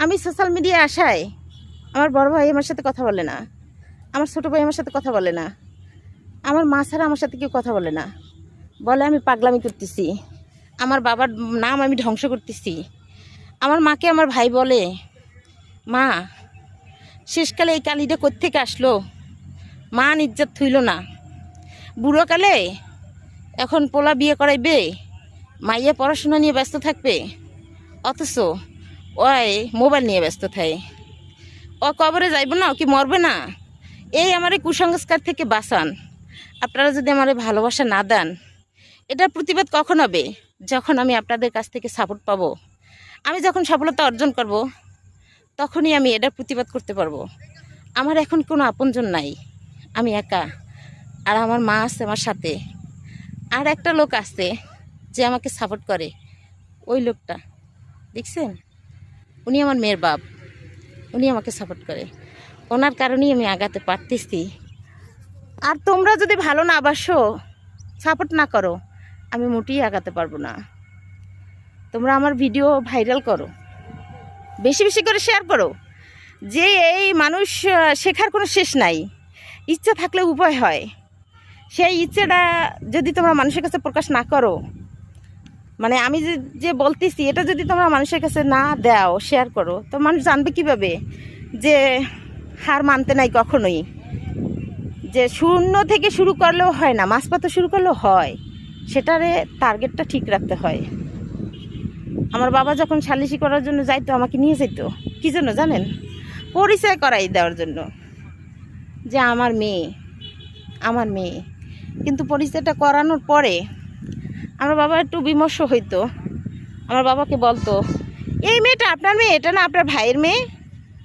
আমি সোশ্যাল মিডিয়ায় আসায় আমার বড় ভাই আমার সাথে কথা বলে না, আমার ছোটো ভাই আমার সাথে কথা বলে না, আমার মা ছাড়া আমার সাথে কেউ কথা বলে না। বলে আমি পাগলামি করতেছি, আমার বাবার নাম আমি ধ্বংস করতেছি। আমার মাকে আমার ভাই বলে, মা শেষকালে এই কালিটা কোত্থেকে আসলো, মা ইজ্জত থইল না। বুড়োকালে এখন পোলা বিয়ে করাইবে, মাইয়া পড়াশোনা নিয়ে ব্যস্ত থাকবে, অথচ ওই মোবাইল নিয়ে ব্যস্ত থাকে। ও কবরে যাইব না, কি মরবে না? এই আমার এই কুসংস্কার থেকে বাঁচান। আপনারা যদি আমার ভালোবাসা না দেন, এটার প্রতিবাদ কখন হবে? যখন আমি আপনাদের কাছ থেকে সাপোর্ট পাবো, আমি যখন সফলতা অর্জন করব, তখনই আমি এটার প্রতিবাদ করতে পারবো। আমার এখন কোনো আপনজন নাই, আমি একা। আর আমার মা আছে আমার সাথে, আর একটা লোক আছে যে আমাকে সাপোর্ট করে। ওই লোকটা দেখছেন, উনি আমার মেয়ের বাপ, উনি আমাকে সাপোর্ট করে। ওনার কারণেই আমি আগাতে পারতেছি। আর তোমরা যদি ভালো না বাসো, সাপোর্ট না করো, আমি মোটেই আগাতে পারবো না। তোমরা আমার ভিডিও ভাইরাল করো, বেশি বেশি করে শেয়ার করো। যে এই মানুষ শেখার কোনো শেষ নাই, ইচ্ছা থাকলে উপায় হয়। সেই ইচ্ছেটা যদি তোমরা মানুষের কাছে প্রকাশ না করো, মানে আমি যে বলতেছি এটা যদি তোমরা মানুষের কাছে না দাও, শেয়ার করো, তো মানুষ জানবে কীভাবে যে হার মানতে নাই কখনোই। যে শূন্য থেকে শুরু করলেও হয় না, মাঝপথে শুরু করলেও হয়, সেটারে টার্গেটটা ঠিক রাখতে হয়। আমার বাবা যখন সালিশি করার জন্য যাইতো, আমাকে নিয়ে যেত কী জন্য জানেন? পরিচয় করাই দেওয়ার জন্য, যে আমার মেয়ে, আমার মেয়ে। কিন্তু পরিচয়টা করানোর পরে আমার বাবা একটু বিমর্ষ হইতো। আমার বাবাকে বলতো, এই মেয়েটা আপনার মেয়ে, এটা না আপনার ভাইয়ের মেয়ে।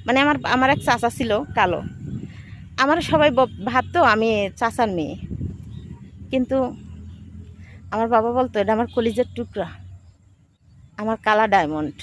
মানে আমার এক চাচা ছিল কালো, আমার সবাই ভাবতো আমি চাচার মেয়ে। কিন্তু আমার বাবা বলতো, এটা আমার কলিজার টুকরা, আমার কালা ডায়মন্ড।